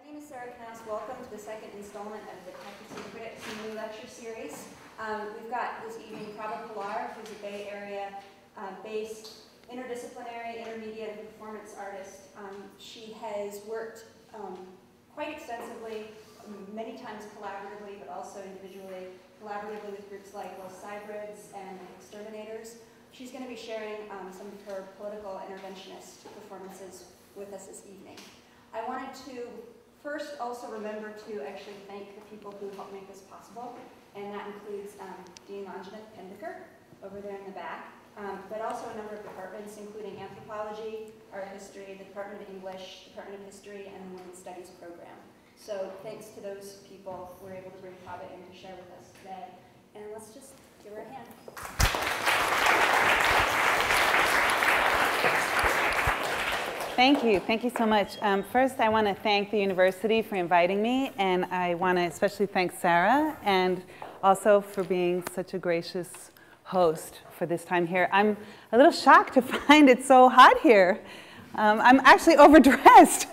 My name is Sarah Knaus. Welcome to the second installment of the Tactics and Critics new lecture series. We've got this evening Praba Pilar, who's a Bay Area based interdisciplinary, intermediate, and performance artist. She has worked quite extensively, many times collaboratively, but also individually, collaboratively with groups like Los Cybrids and Exterminators. She's going to be sharing some of her political interventionist performances with us this evening. I wanted to first also remember to actually thank the people who helped make this possible, and that includes Dean Anjaneth Pendiker over there in the back, but also a number of departments, including anthropology, art history, the Department of English, Department of History, and the Women's Studies program. So thanks to those people, we're able to bring Praba in to share with us today. And let's just give her a hand. Thank you. Thank you so much. First, I want to thank the university for inviting me, and I want to especially thank Sarah, and also for being such a gracious host for this time here. I'm a little shocked to find it so hot here. I'm actually overdressed,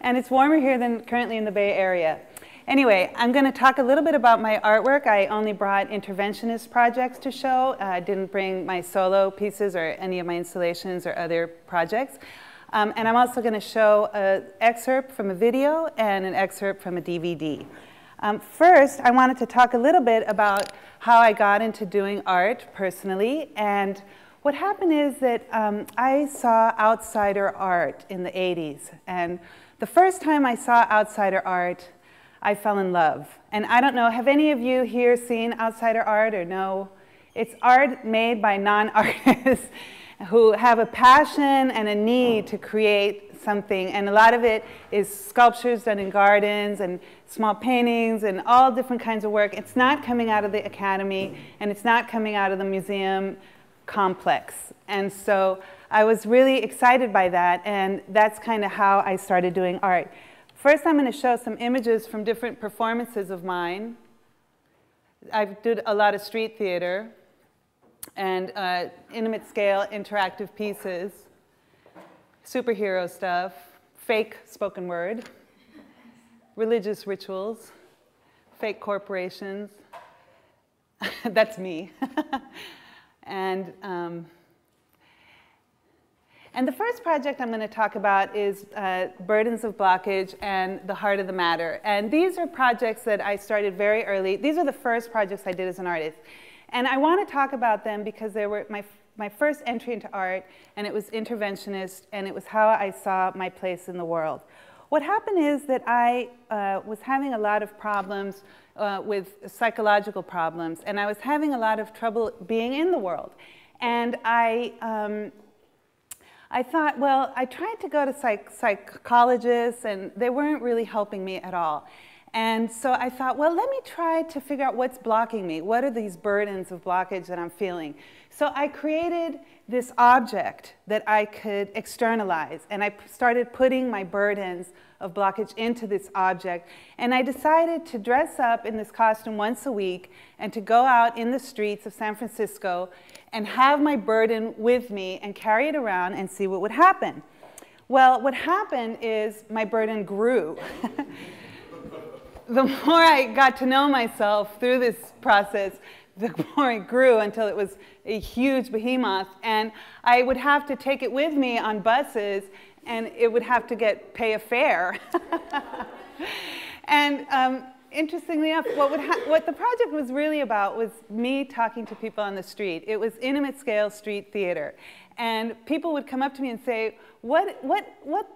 and it's warmer here than currently in the Bay Area. Anyway, I'm going to talk a little bit about my artwork. I only brought interventionist projects to show. I didn't bring my solo pieces or any of my installations or other projects. And I'm also going to show an excerpt from a video and an excerpt from a DVD. First, I wanted to talk a little bit about how I got into doing art personally. And what happened is that I saw outsider art in the 80s. And the first time I saw outsider art, I fell in love. And I don't know, have any of you here seen outsider art or no? It's art made by non-artists who have a passion and a need to create something. And a lot of it is sculptures done in gardens and small paintings and all different kinds of work. It's not coming out of the academy, and it's not coming out of the museum complex. And so I was really excited by that, and that's kind of how I started doing art. First, I'm going to show some images from different performances of mine. I did a lot of street theater and intimate scale interactive pieces, superhero stuff, fake spoken word, religious rituals, fake corporations. That's me. And the first project I'm going to talk about is Burdens of Blockage and The Heart of the Matter. And these are projects that I started very early. These are the first projects I did as an artist. And I want to talk about them because they were my first entry into art, and it was interventionist, and it was how I saw my place in the world. What happened is that I was having a lot of problems with psychological problems, and I was having a lot of trouble being in the world. And I thought, well, I tried to go to psychologists, and they weren't really helping me at all. And so I thought, well, let me try to figure out what's blocking me. What are these burdens of blockage that I'm feeling? So I created this object that I could externalize, and I started putting my burdens of blockage into this object. And I decided to dress up in this costume once a week and to go out in the streets of San Francisco and have my burden with me and carry it around and see what would happen. Well, what happened is my burden grew. The more I got to know myself through this process, the more it grew until it was a huge behemoth. And I would have to take it with me on buses, and it would have to pay a fare. And interestingly enough, what the project was really about was me talking to people on the street. It was intimate scale street theater. And people would come up to me and say, what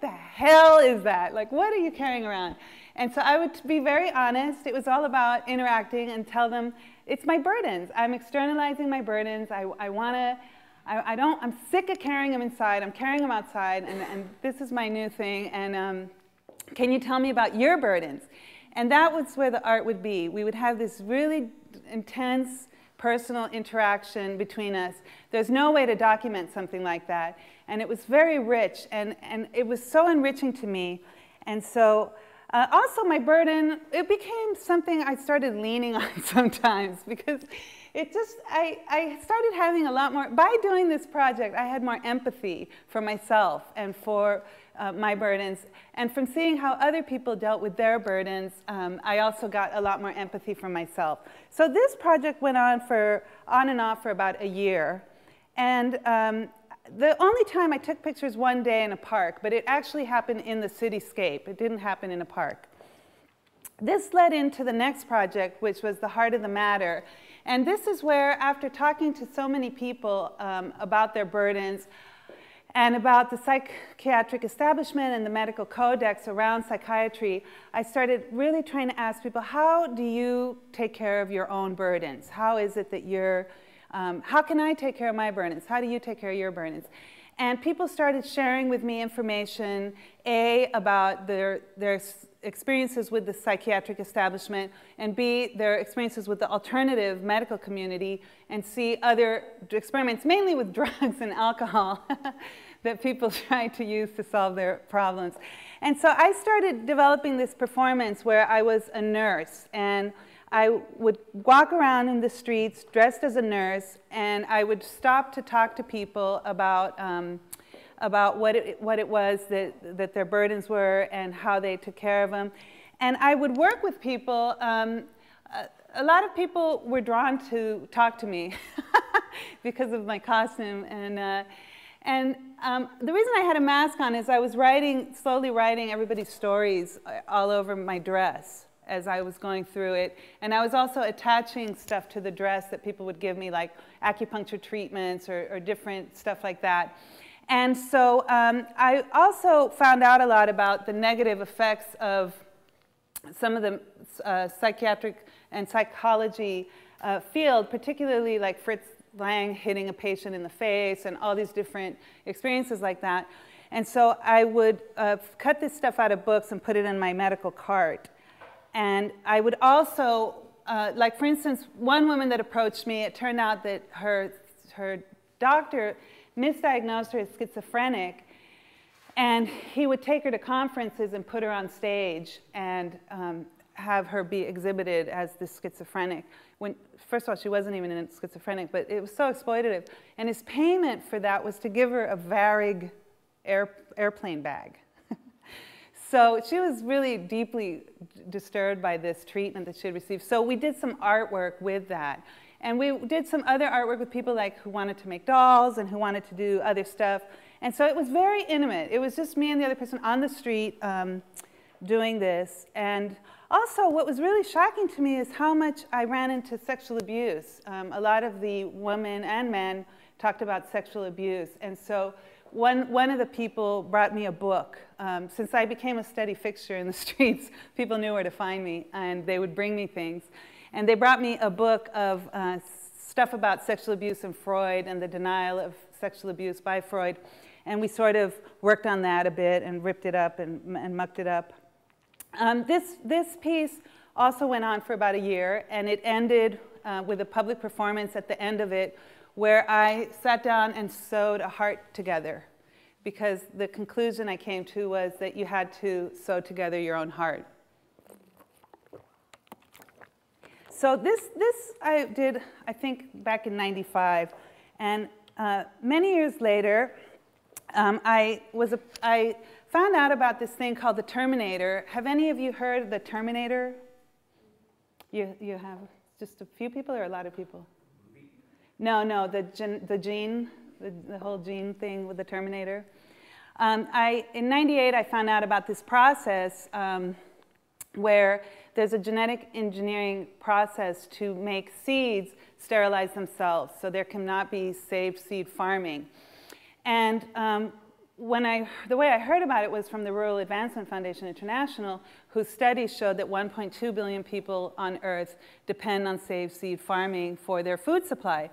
the hell is that? Like, what are you carrying around? And so I would be very honest. It was all about interacting and tell them, it's my burdens. I'm externalizing my burdens. I'm sick of carrying them inside. I'm carrying them outside, and this is my new thing. And can you tell me about your burdens? And that was where the art would be. We would have this really intense personal interaction between us. There's no way to document something like that. And it was very rich, and it was so enriching to me. And so also my burden, it became something I started leaning on sometimes, because it just, I started having a lot more, by doing this project, I had more empathy for myself and for my burdens. And from seeing how other people dealt with their burdens, I also got a lot more empathy for myself. So this project went on and off for about a year. And the only time I took pictures one day in a park, but it actually happened in the cityscape. It didn't happen in a park. This led into the next project, which was the Heart of the Matter. And this is where, after talking to so many people about their burdens, and about the psychiatric establishment and the medical codex around psychiatry, I started really trying to ask people, how do you take care of your own burdens? How is it that how can I take care of my burdens? How do you take care of your burdens? And people started sharing with me information, A, about their experiences with the psychiatric establishment, and B, their experiences with the alternative medical community, and C, other experiments, mainly with drugs and alcohol, that people try to use to solve their problems. And so I started developing this performance where I was a nurse, and I would walk around in the streets dressed as a nurse, and I would stop to talk to people about what it was that their burdens were and how they took care of them. And I would work with people. A lot of people were drawn to talk to me because of my costume. And the reason I had a mask on is I was slowly writing everybody's stories all over my dress as I was going through it. And I was also attaching stuff to the dress that people would give me, like acupuncture treatments or different stuff like that. And so I also found out a lot about the negative effects of some of the psychiatric and psychology field, particularly like Fritz Lang hitting a patient in the face and all these different experiences like that. And so I would cut this stuff out of books and put it in my medical cart. And I would also, like for instance, one woman that approached me, it turned out that her doctor misdiagnosed her as schizophrenic, and he would take her to conferences and put her on stage and have her be exhibited as this schizophrenic. First of all, she wasn't even a schizophrenic, but it was so exploitative. And his payment for that was to give her a Varig airplane bag. So she was really deeply disturbed by this treatment that she had received. So we did some artwork with that. And we did some other artwork with people like who wanted to make dolls and who wanted to do other stuff. And so it was very intimate. It was just me and the other person on the street doing this. And also what was really shocking to me is how much I ran into sexual abuse. A lot of the women and men talked about sexual abuse. And so one of the people brought me a book. Since I became a steady fixture in the streets, people knew where to find me, and they would bring me things. And they brought me a book of stuff about sexual abuse and Freud and the denial of sexual abuse by Freud. And we sort of worked on that a bit and ripped it up and mucked it up. This piece also went on for about a year, and it ended with a public performance at the end of it where I sat down and sewed a heart together, because the conclusion I came to was that you had to sew together your own heart. So this I did, I think, back in '95, and many years later, I found out about this thing called the Terminator. Have any of you heard of the Terminator? You have? Just a few people or a lot of people? No, the whole gene thing with the Terminator. In '98, I found out about this process where there's a genetic engineering process to make seeds sterilize themselves, so there cannot be safe seed farming. And the way I heard about it was from the Rural Advancement Foundation International, whose studies showed that 1.2 billion people on Earth depend on safe seed farming for their food supply.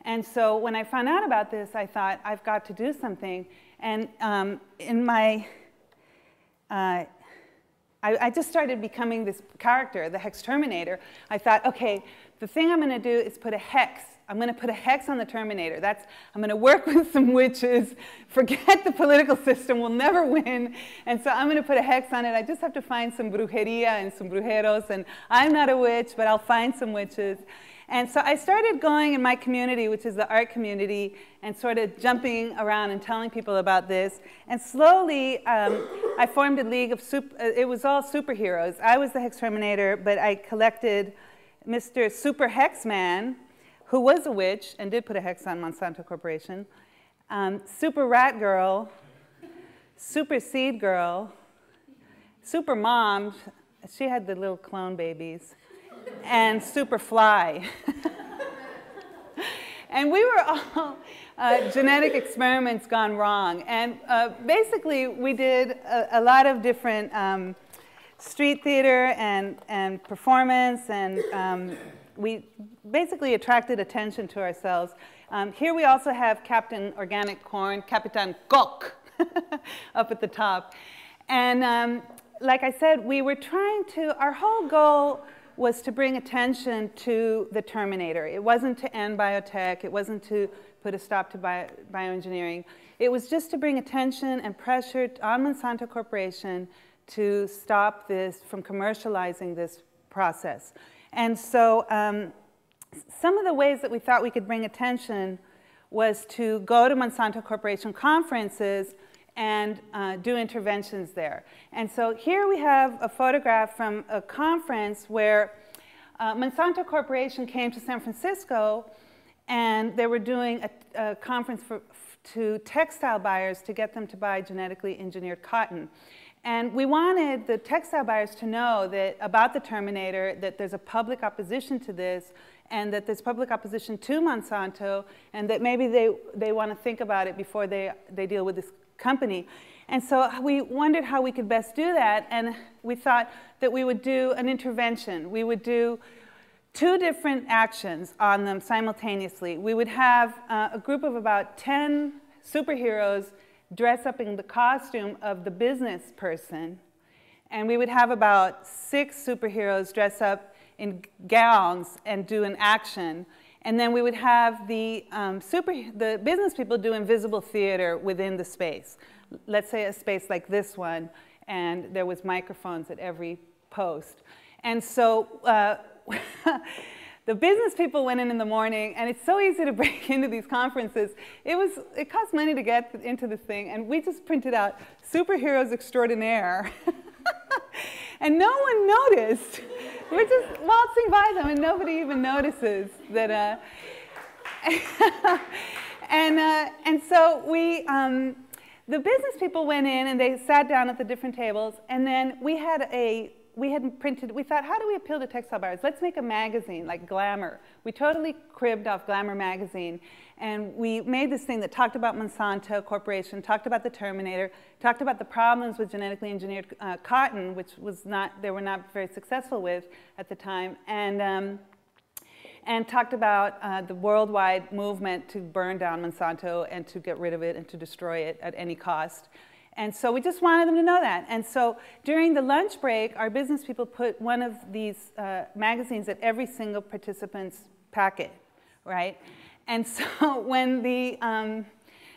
And so when I found out about this, I thought, I've got to do something. And I just started becoming this character, the Hex Terminator. I thought, okay, the thing I'm going to do is put a hex. I'm going to put a hex on the Terminator. I'm going to work with some witches, forget the political system, we'll never win. And so I'm going to put a hex on it. I just have to find some brujeria and some brujeros. And I'm not a witch, but I'll find some witches. And so I started going in my community, which is the art community, and sort of jumping around and telling people about this. And slowly, I formed a league of, it was all superheroes. I was the Hex Terminator, but I collected Mr. Super Hex Man, who was a witch and did put a hex on Monsanto Corporation, Super Rat Girl, Super Seed Girl, Super Mom, she had the little clone babies, and Super Fly. And we were all genetic experiments gone wrong. And basically, we did a lot of different street theater and performance, and we basically attracted attention to ourselves. Here we also have Captain Organic Corn, Capitan Coq, up at the top. And like I said, we were trying to, our whole goal was to bring attention to the Terminator. It wasn't to end biotech. It wasn't to put a stop to bioengineering. It was just to bring attention and pressure on Monsanto Corporation to stop this from commercializing this process. And so some of the ways that we thought we could bring attention was to go to Monsanto Corporation conferences and do interventions there. And so here we have a photograph from a conference where Monsanto Corporation came to San Francisco, and they were doing a conference to textile buyers to get them to buy genetically engineered cotton. And we wanted the textile buyers to know that about the Terminator, that there's a public opposition to this, and that there's public opposition to Monsanto, and that maybe they want to think about it before they deal with this company. And so we wondered how we could best do that, and we thought that we would do an intervention. We would do 2 different actions on them simultaneously. We would have a group of about 10 superheroes dress up in the costume of the business person, and we would have about 6 superheroes dress up in gowns and do an action. And then we would have the business people do invisible theater within the space. Let's say a space like this one, and there was microphones at every post. And so the business people went in the morning, and it's so easy to break into these conferences. It cost money to get into this thing, and we just printed out superheroes extraordinaire. And no one noticed. We're just waltzing by them, and nobody even notices that. And so we, the business people went in, and they sat down at the different tables, and then we thought, how do we appeal to textile buyers? Let's make a magazine like Glamour. We totally cribbed off Glamour magazine, and we made this thing that talked about Monsanto Corporation, talked about the Terminator, talked about the problems with genetically engineered cotton, which they were not very successful with at the time, and talked about the worldwide movement to burn down Monsanto and to get rid of it and to destroy it at any cost. And so we just wanted them to know that. And so during the lunch break, our business people put one of these magazines at every single participant's packet, right? And so when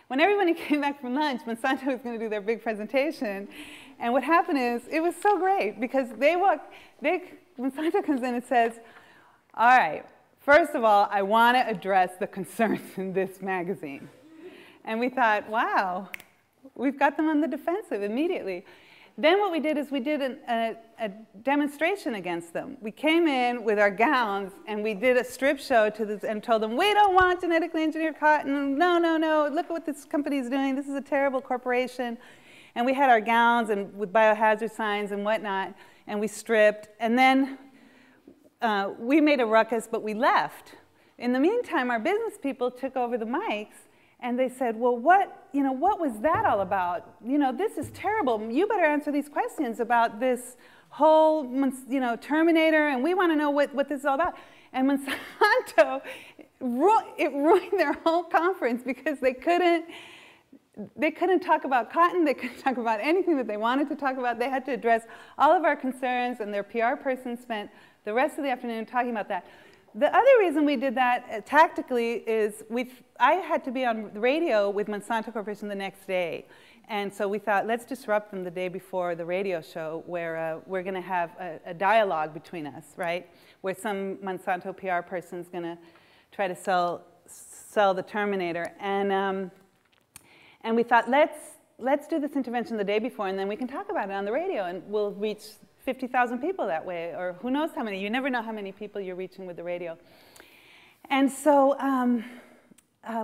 everybody came back from lunch, Monsanto was going to do their big presentation. And what happened is, it was so great, because Monsanto comes in and says, all right, first of all, I want to address the concerns in this magazine. And we thought, wow. We've got them on the defensive immediately. Then what we did is we did a demonstration against them. We came in with our gowns, and we did a strip show and told them, we don't want genetically engineered cotton. No, no, no. Look at what this company is doing. This is a terrible corporation. And we had our gowns and with biohazard signs and whatnot, and we stripped. And then we made a ruckus, but we left. In the meantime, our business people took over the mics, and they said, well, what was that all about? This is terrible. You better answer these questions about this whole, Terminator, and we want to know what this is all about. And Monsanto, it ruined their whole conference, because they couldn't talk about cotton. They couldn't talk about anything that they wanted to talk about. They had to address all of our concerns, and their PR person spent the rest of the afternoon talking about that. The other reason we did that tactically is I had to be on the radio with Monsanto Corporation the next day. And so we thought, let's disrupt them the day before the radio show, where we're going to have a dialogue between us, right? Where some Monsanto PR person's going to try to sell the Terminator. And we thought, let's do this intervention the day before, and then we can talk about it on the radio, and we'll reach 50,000 people that way, or who knows how many. You never know how many people you're reaching with the radio. And so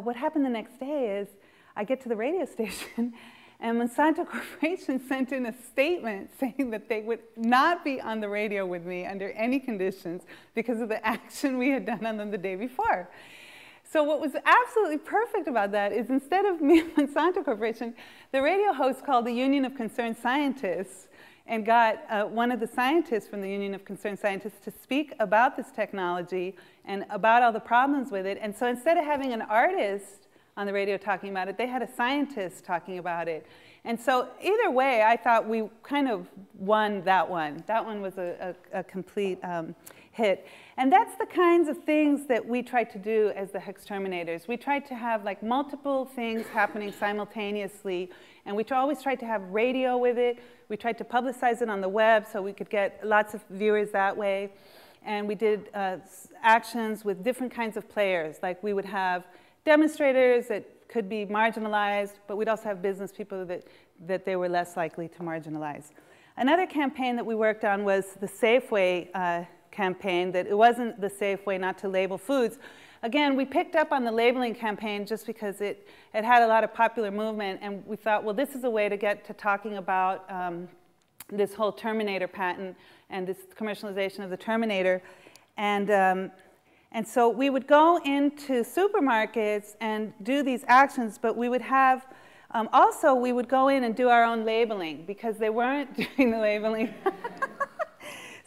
what happened the next day is I get to the radio station, and Monsanto Corporation sent in a statement saying that they would not be on the radio with me under any conditions because of the action we had done on them the day before. So what was absolutely perfect about that is instead of me and Monsanto Corporation, the radio host called the Union of Concerned Scientists and got one of the scientists from the Union of Concerned Scientists to speak about this technology and about all the problems with it. And so instead of having an artist on the radio talking about it, they had a scientist talking about it. And so either way, I thought we kind of won that one. That one was a complete hit. And that's the kinds of things that we tried to do as the Hex Terminators. We tried to have like multiple things happening simultaneously, and we always tried to have radio with it. We tried to publicize it on the web so we could get lots of viewers that way. And we did actions with different kinds of players. Like we would have demonstrators that could be marginalized, but we'd also have business people that they were less likely to marginalize. Another campaign that we worked on was the Safeway campaign, that it wasn't the safe way not to label foods. Again, we picked up on the labeling campaign just because it had a lot of popular movement, and we thought, well, this is a way to get to talking about this whole Terminator patent and this commercialization of the Terminator. And so we would go into supermarkets and do these actions, but we would have, also we would go in and do our own labeling because they weren't doing the labeling.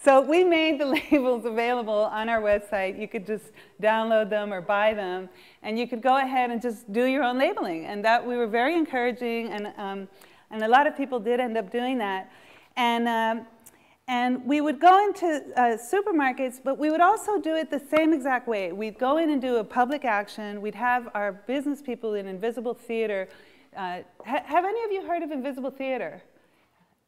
So we made the labels available on our website. You could just download them or buy them, and you could go ahead and just do your own labeling. And that we were very encouraging, and a lot of people did end up doing that. And we would go into supermarkets, but we would also do it the same exact way. We'd go in and do a public action. We'd have our business people in Invisible Theater. Have any of you heard of Invisible Theater?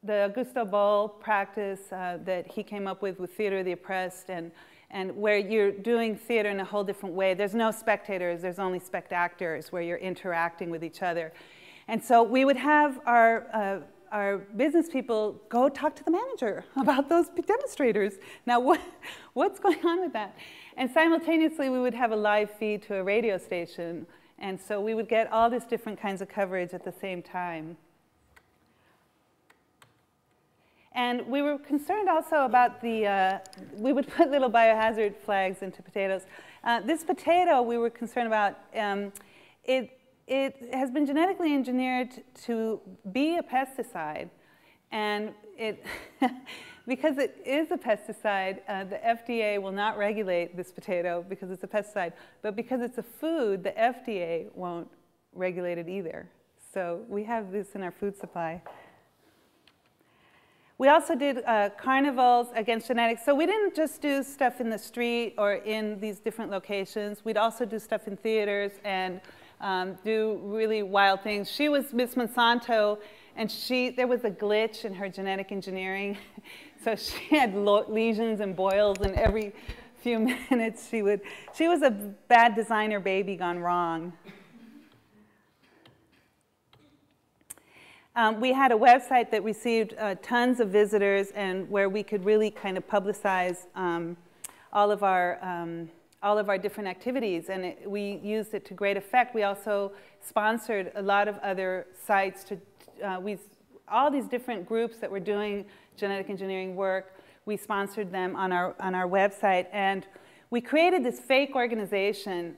The Augusto Boal practice that he came up with Theater of the Oppressed, and where you're doing theater in a whole different way. There's no spectators, there's only spectactors, where you're interacting with each other. And so we would have our business people go talk to the manager about those demonstrators. Now, what's going on with that? And simultaneously, we would have a live feed to a radio station. And so we would get all these different kinds of coverage at the same time. And we were concerned also about we would put little biohazard flags into potatoes. This potato we were concerned about, it has been genetically engineered to be a pesticide. And because it is a pesticide, the FDA will not regulate this potato because it's a pesticide. But because it's a food, the FDA won't regulate it either. So we have this in our food supply. We also did carnivals against genetics. So we didn't just do stuff in the street or in these different locations. We'd also do stuff in theaters and do really wild things. She was Miss Monsanto, and there was a glitch in her genetic engineering. So she had lesions and boils, and every few minutes she was a bad designer baby gone wrong. We had a website that received tons of visitors, and where we could really kind of publicize all of our different activities, and we used it to great effect. We also sponsored a lot of other sites all these different groups that were doing genetic engineering work. We sponsored them on our website, and we created this fake organization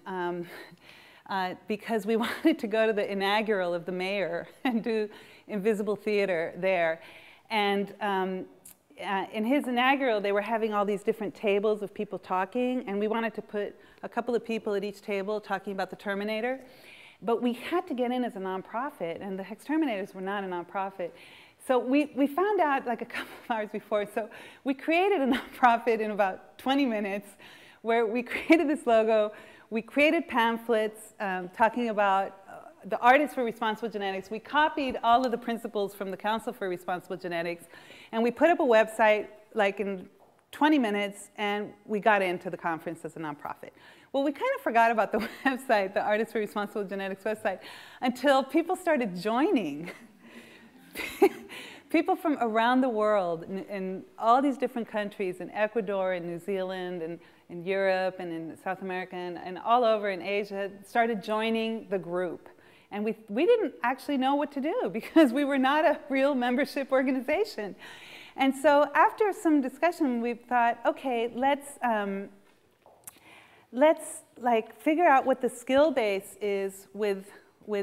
because we wanted to go to the inaugural of the mayor and do Invisible Theater there. And in his inaugural, they were having all these different tables of people talking, and we wanted to put a couple of people at each table talking about the Terminator. But we had to get in as a nonprofit, and the Hex Terminators were not a nonprofit. So we found out like a couple of hours before. So we created a nonprofit in about 20 minutes, where we created this logo. We created pamphlets talking about the Artists for Responsible Genetics, we copied all of the principles from the Council for Responsible Genetics, and we put up a website like in 20 minutes, and we got into the conference as a nonprofit. Well, we kind of forgot about the website, the Artists for Responsible Genetics website, until people started joining. People from around the world, in all these different countries, in Ecuador, and New Zealand, and in Europe, and in South America, and all over in Asia, started joining the group. And we didn't actually know what to do because we were not a real membership organization. And so after some discussion, we thought, okay, let's like figure out what the skill base is with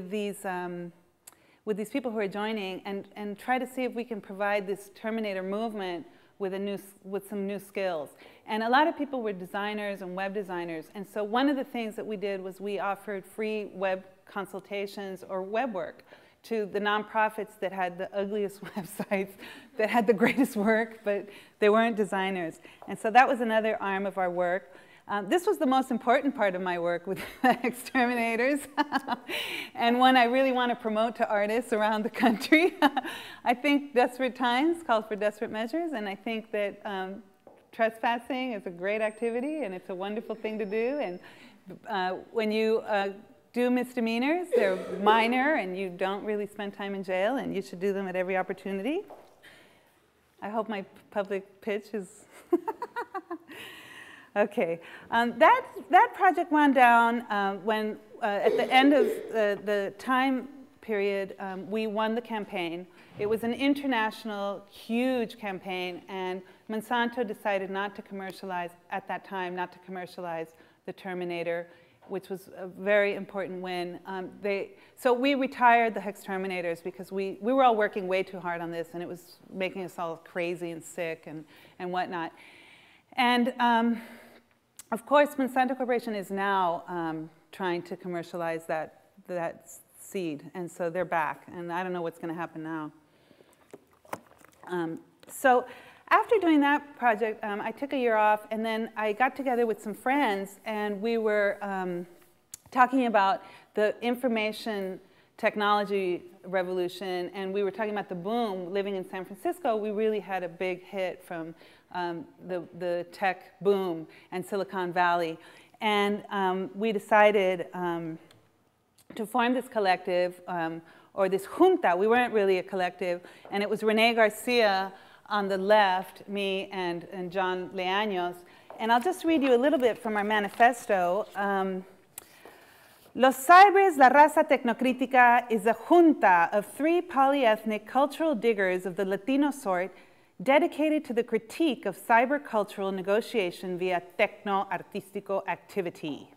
these people who are joining, and try to see if we can provide this Terminator movement with some new skills. And a lot of people were designers and web designers. And so one of the things that we did was we offered free web consultations or web work to the nonprofits that had the ugliest websites, that had the greatest work, but they weren't designers. And so that was another arm of our work. This was the most important part of my work with exterminators, and one I really want to promote to artists around the country. I think desperate times call for desperate measures, and I think that trespassing is a great activity, and it's a wonderful thing to do. And when you do misdemeanors, they're minor, and you don't really spend time in jail, and you should do them at every opportunity. I hope my public pitch is... Okay, that project wound down when at the end of the time period, we won the campaign. It was an international, huge campaign, and Monsanto decided not to commercialize, at that time, not to commercialize the Terminator, which was a very important win. So we retired the exterminators because we were all working way too hard on this, and it was making us all crazy and sick and whatnot. And of course, Monsanto Corporation is now trying to commercialize that seed, and so they're back, and I don't know what's going to happen now. So after doing that project, I took a year off, and then I got together with some friends, and we were talking about the information technology revolution, and we were talking about the boom. Living in San Francisco, we really had a big hit from the tech boom and Silicon Valley. And we decided to form this collective, or this junta. We weren't really a collective, and it was René Garcia on the left, me and John Leaños. And I'll just read you a little bit from our manifesto. Los Cybers, la raza tecnocrítica, is a junta of 3 polyethnic cultural diggers of the Latino sort dedicated to the critique of cyber-cultural negotiation via techno-artístico activity.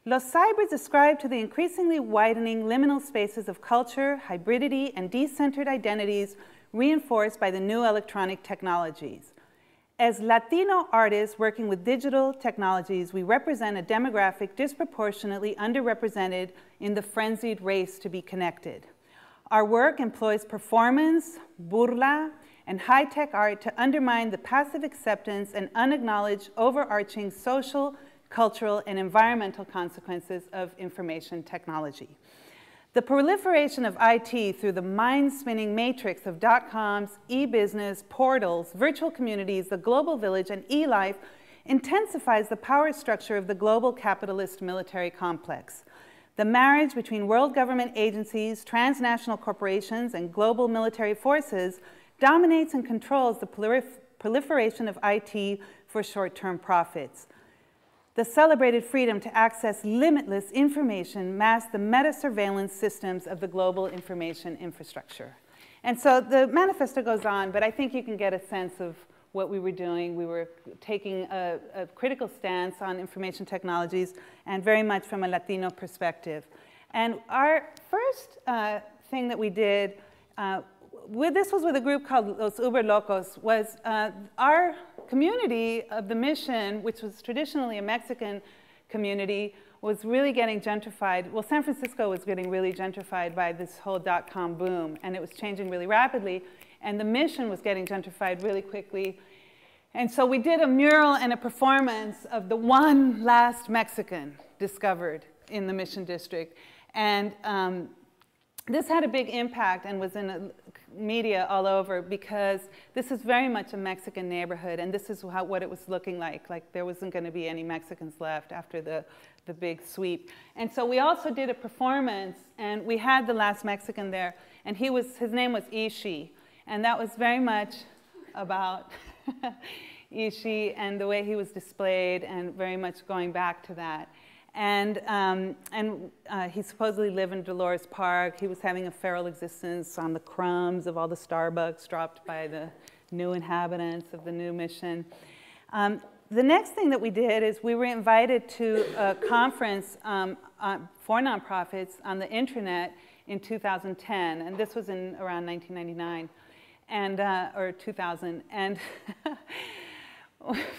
Los Cybers ascribe to the increasingly widening liminal spaces of culture, hybridity, and decentered identities reinforced by the new electronic technologies. As Latino artists working with digital technologies, we represent a demographic disproportionately underrepresented in the frenzied race to be connected. Our work employs performance, burla, and high-tech art to undermine the passive acceptance and unacknowledged overarching social, cultural, and environmental consequences of information technology. The proliferation of IT through the mind-spinning matrix of dot-coms, e-business, portals, virtual communities, the global village, and e-life intensifies the power structure of the global capitalist military complex. The marriage between world government agencies, transnational corporations, and global military forces dominates and controls the proliferation of IT for short-term profits. The celebrated freedom to access limitless information masks the meta-surveillance systems of the global information infrastructure. And so the manifesto goes on, but I think you can get a sense of what we were doing. We were taking a critical stance on information technologies, and very much from a Latino perspective. And our first thing that we did, this was with a group called Los Uber Locos, was our community of the Mission, which was traditionally a Mexican community, was really getting gentrified. Well, San Francisco was getting really gentrified by this whole dot-com boom, and it was changing really rapidly, and the Mission was getting gentrified really quickly. And so we did a mural and a performance of the one last Mexican discovered in the Mission District. And this had a big impact and was in the media all over because this is very much a Mexican neighborhood, and this is what it was looking like. Like there wasn't going to be any Mexicans left after the big sweep. And so we also did a performance, and we had the last Mexican there, and his name was Ishi, and that was very much about Ishi and the way he was displayed, and very much going back to that. And he supposedly lived in Dolores Park. He was having a feral existence on the crumbs of all the Starbucks dropped by the new inhabitants of the new mission. The next thing that we did is we were invited to a conference for nonprofits on the internet in 2010, and this was in around 1999, and or 2000, and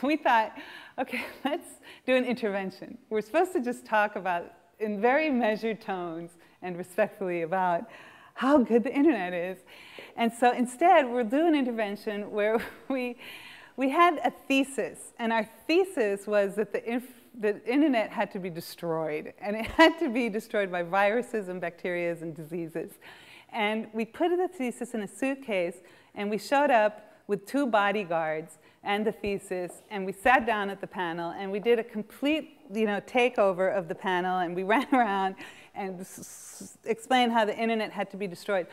we thought, okay, let's do an intervention. We're supposed to just talk about, in very measured tones and respectfully, about how good the internet is. And so instead, we'll do an intervention where we had a thesis, and our thesis was that the internet had to be destroyed, and it had to be destroyed by viruses and bacteria and diseases. And we put the thesis in a suitcase, and we showed up with 2 bodyguards and the thesis, and we sat down at the panel, and we did a complete, takeover of the panel, and we ran around and explained how the internet had to be destroyed.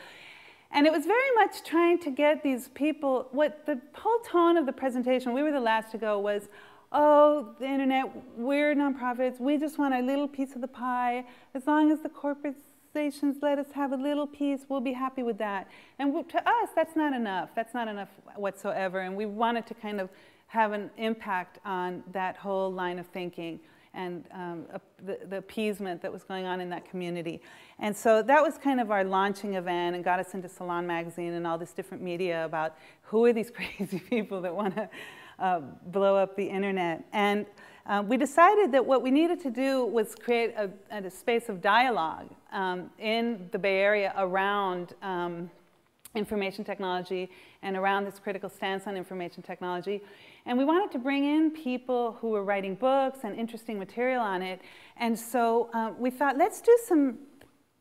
And it was very much trying to get these people, what the whole tone of the presentation, we were the last to go, was, oh, the internet, we're nonprofits, we just want our little piece of the pie. As long as the corporations let us have a little piece, we'll be happy with that. And to us, that's not enough. That's not enough whatsoever. And we wanted to kind of have an impact on that whole line of thinking and the appeasement that was going on in that community. And so that was kind of our launching event and got us into Salon Magazine and all this different media about who are these crazy people that want to blow up the internet. And we decided that what we needed to do was create a space of dialogue in the Bay Area around information technology and around this critical stance on information technology. And we wanted to bring in people who were writing books and interesting material on it. And so we thought, let's do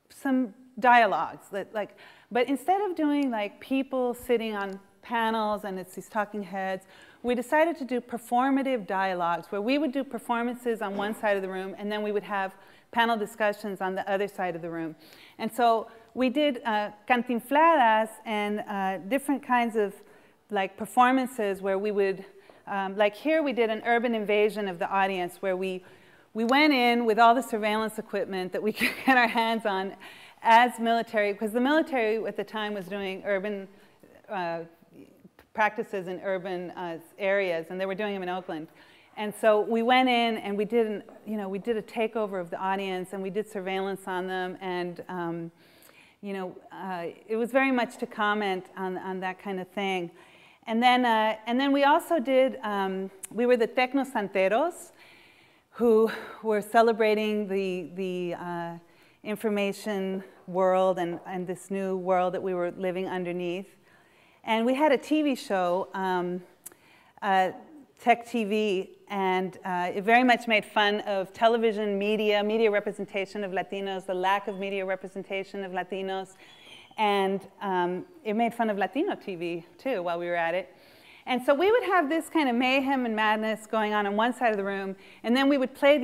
some dialogues. But instead of doing like people sitting on panels and it's these talking heads, we decided to do performative dialogues where we would do performances on one side of the room and then we would have panel discussions on the other side of the room. And so we did cantinfladas and different kinds of like performances where we would, like here we did an urban invasion of the audience where we went in with all the surveillance equipment that we could get our hands on as military, because the military at the time was doing urban practices in urban areas, and they were doing them in Oakland. And so we went in and we did, we did a takeover of the audience and we did surveillance on them, and it was very much to comment on that kind of thing. And then we also did, we were the Tecnosanteros, who were celebrating the information world and this new world that we were living underneath. And we had a TV show, Tech TV, and it very much made fun of television media representation of Latinos, the lack of media representation of Latinos. And it made fun of Latino TV, too, while we were at it. And so we would have this kind of mayhem and madness going on one side of the room, and then we would play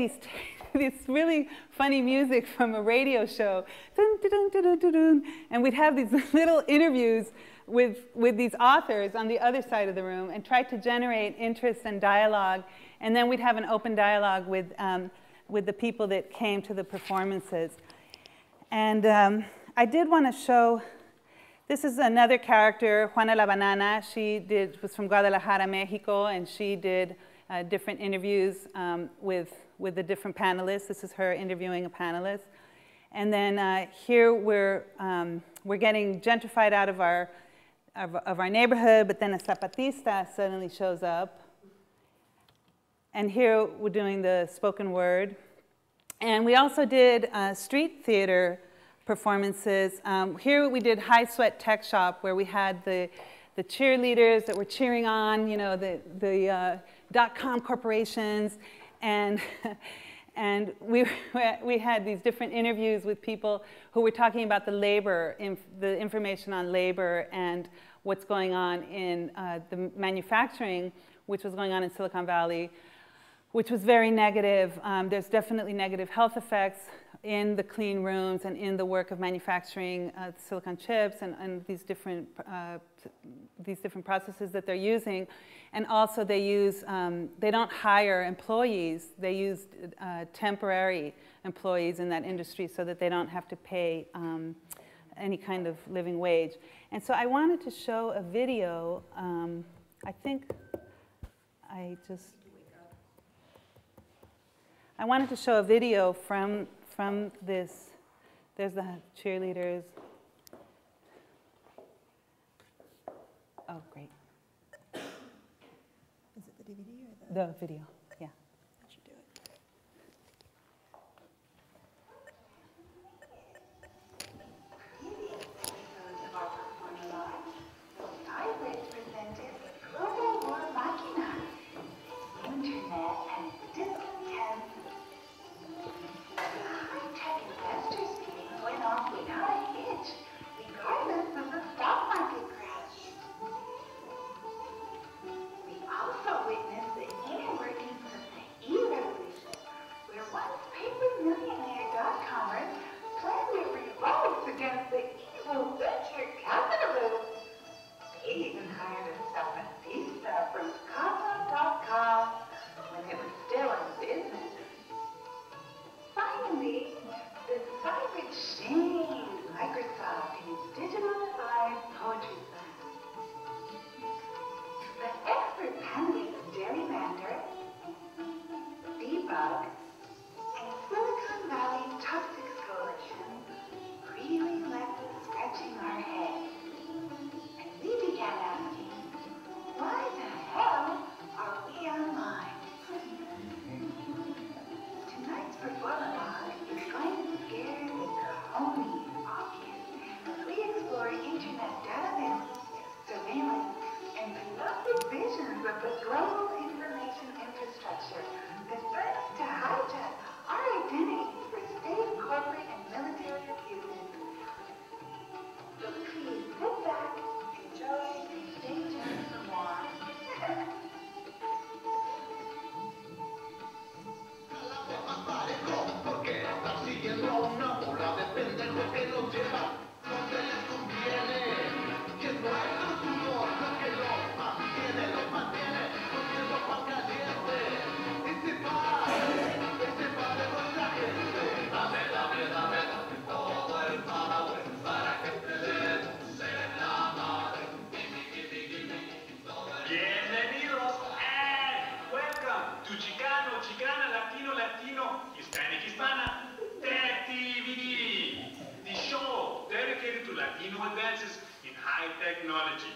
this really funny music from a radio show. Dun, dun, dun, dun, dun, dun, and we'd have these little interviews with these authors on the other side of the room and try to generate interest and dialogue. And then we'd have an open dialogue with the people that came to the performances. And I did want to show, this is another character, Juana la Banana. She was from Guadalajara, Mexico, and she did different interviews with the different panelists. This is her interviewing a panelist. And then here we're getting gentrified out of our neighborhood, but then a Zapatista suddenly shows up. And here we're doing the spoken word. And we also did street theater performances. Here we did High Sweat Tech Shop, where we had the cheerleaders that were cheering on, the .com corporations. And And we had these different interviews with people who were talking about the labor, the information on labor and what's going on in the manufacturing, which was going on in Silicon Valley, which was very negative. There's definitely negative health effects in the clean rooms and in the work of manufacturing silicon chips and these different processes that they're using. And also they use, they don't hire employees, they use temporary employees in that industry so that they don't have to pay any kind of living wage. And so I wanted to show a video, I wanted to show a video from this. There's the cheerleaders. Oh, great. Is it the DVD or The video, yeah. I should do it. I represented Praba Pilar Feb, Internet and discontent. The high-tech investors meeting went on without a hitch, regardless of the stock market crash. We also witnessed the inner workings of the e-revolution, where once paper millionaire.comers planned their revolts against the evil venture capitalists. They even hired a Salvatista from Casa.com when it was still in business. Finally, the cyber shamed Microsoft in its digitalized poetry slam. The expert panelists Gerrymander, Debug, and Silicon Valley Toxic Coalition really left us scratching our heads. And we began asking, why the hell are we online? Tonight's performance is going to scare the cojones off you as we explore internet data analysis, surveillance, and beloved visions of the global information infrastructure that threatens to hijack our identities for state, corporate, and military abuses. So please sit back, enjoy, and stay tuned for more. Porque están siguiendo a una bola de pendejos que los lleva donde les conviene. Que es nuestro sudor lo que los mantiene cogiendo pan caliente. Y se va de nuestra gente. Dame todo el power para que te demos en la madre. Bienvenidos and welcome to Chicano, Chicana, Latino, Latino, Hispanic, Hispana, Tech TV, the show dedicated to Latino advances in high technology.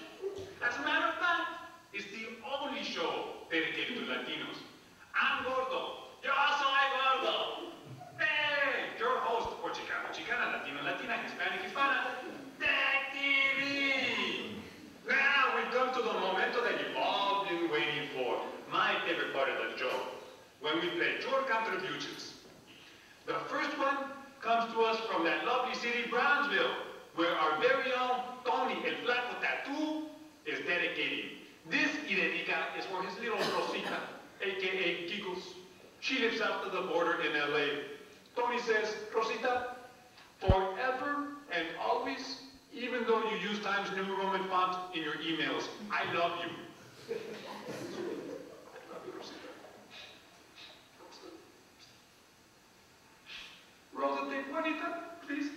As a matter of fact, it's the only show dedicated to Latinos. I'm Gordo. Yo soy Gordo. Hey, your host for Chicano, Chicana, Latino, Latina, Hispanic, Hispana, Tech TV. Now we come to the momento that you've all been waiting for. My favorite part of the show, when we play your contributions. The first one comes to us from that lovely city, Brownsville, where our very own Tony El Flaco Tattoo is dedicating. This Iredica is for his little Rosita, aka Giggles. She lives south of the border in LA. Tony says, Rosita, forever and always, even though you use Times New Roman font in your emails, I love you. I love you, Rosita. Rosita, Juanita, please.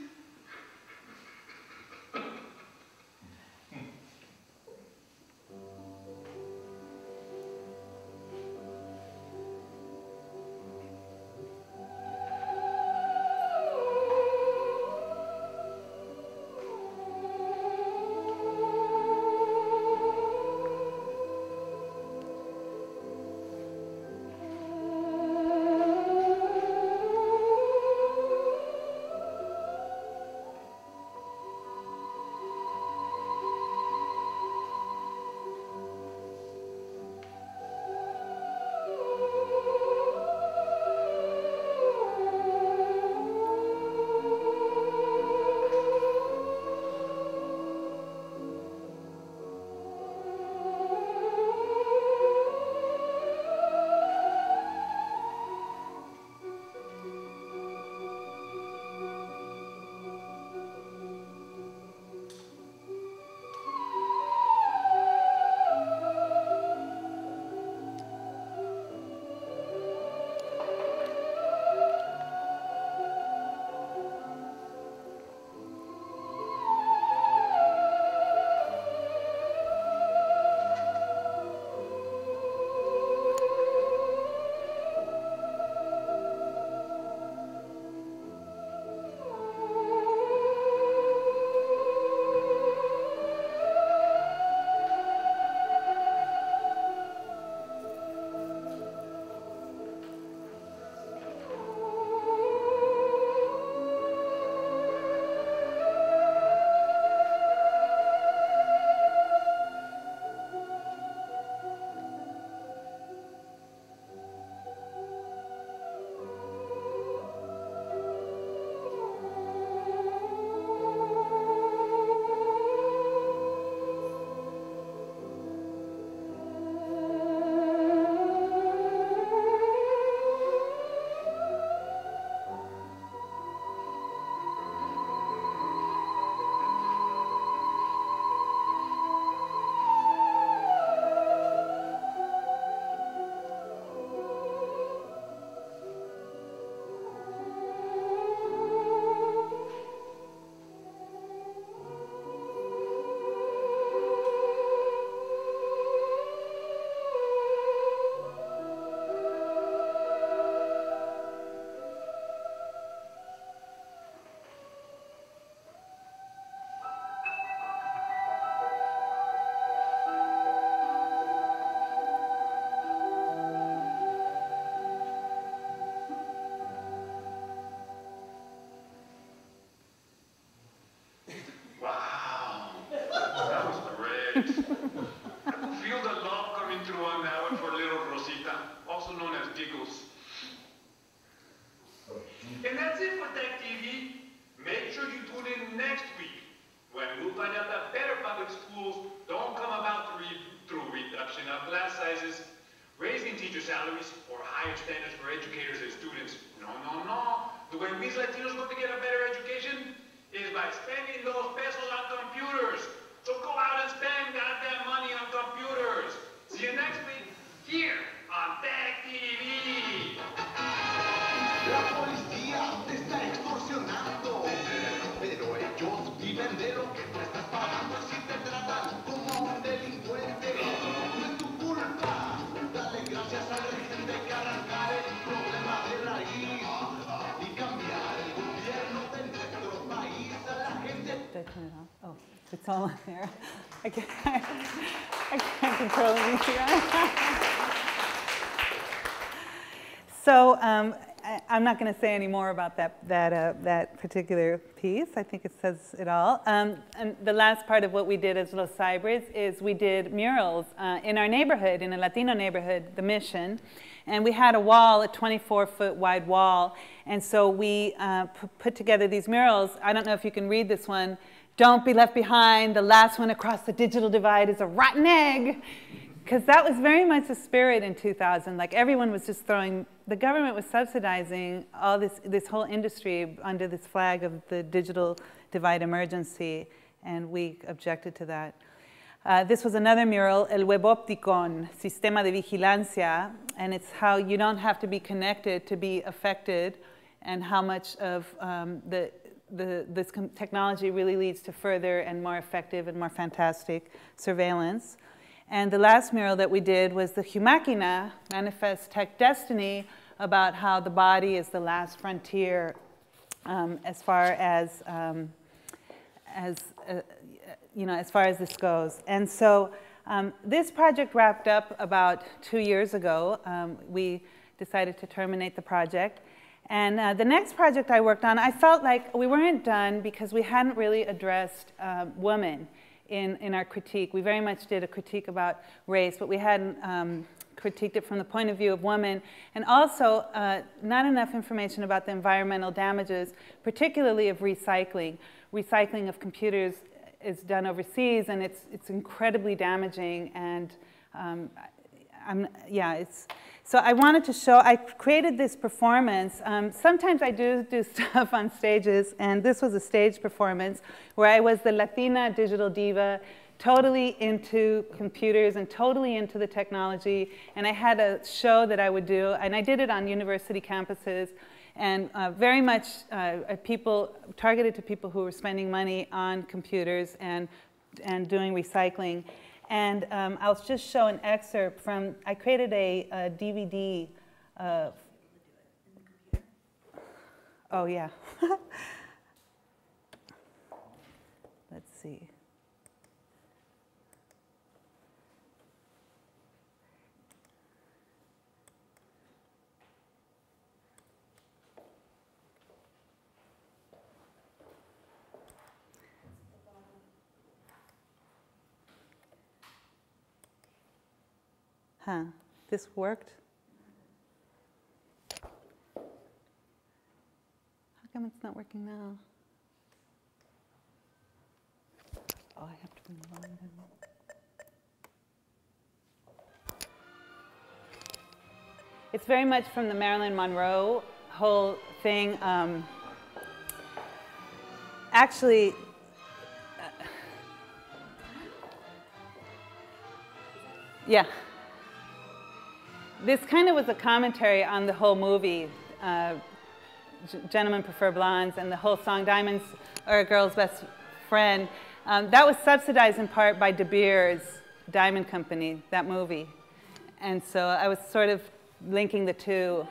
mujeres. I can feel the love coming through on that one for little Rosita, also known as Giggles. And that's it for Tech TV. Make sure you tune in next week when we'll find out that better public schools don't come about through reduction of class sizes, raising teacher salaries, or higher standards for educators and students. No, no, no. The way we Latinos go to get a better education is by spending those pesos on computers. So go out and spend goddamn money on computers. See you next week here on Tech TV. La policía te está extorsionando, pero ellos viven de lo que tú estás pagando. Si te tratan como un delincuente, no es tu culpa. Dale gracias a la gente que arrancar el problema de raíz y cambiar el gobierno de nuestro país. A la gente. Did I turn it off? Oh, it's all on there. I can't control it. So I'm not going to say any more about that particular piece. I think it says it all. And the last part of what we did as Los Cybers is we did murals in our neighborhood, in a Latino neighborhood, the Mission. And we had a wall, a 24-foot wide wall. And so we put together these murals. I don't know if you can read this one. Don't be left behind. The last one across the digital divide is a rotten egg. Because that was very much the spirit in 2000. Like everyone was just throwing, the government was subsidizing all this whole industry under this flag of the digital divide emergency, and we objected to that. This was another mural, El Webopticon, Sistema de Vigilancia, and it's how you don't have to be connected to be affected, and how much of this technology really leads to further and more effective and more fantastic surveillance. And the last mural that we did was the Humáquina, Manifest Tech Destiny, about how the body is the last frontier as far as this goes. And so this project wrapped up about 2 years ago. We decided to terminate the project. And the next project I worked on, I felt like we weren't done because we hadn't really addressed women in our critique. We very much did a critique about race, but we hadn't critiqued it from the point of view of women. And also, not enough information about the environmental damages, particularly of recycling. Recycling of computers is done overseas, and it's incredibly damaging. And so I wanted to show, I created this performance. Sometimes I do stuff on stages, and this was a stage performance where I was the Latina digital diva, totally into computers and totally into the technology. And I had a show that I would do, and I did it on university campuses, and very much targeted to people who were spending money on computers and doing recycling. And I'll just show an excerpt from, I created a DVD. Oh, yeah. Let's see. Huh, this worked? How come it's not working now? Oh, I have to bring the volume down. It's very much from the Marilyn Monroe whole thing. Actually, yeah. This kind of was a commentary on the whole movie, Gentlemen Prefer Blondes, and the whole song Diamonds Are a Girl's Best Friend. That was subsidized in part by De Beers Diamond Company, that movie. And so I was sort of linking the two.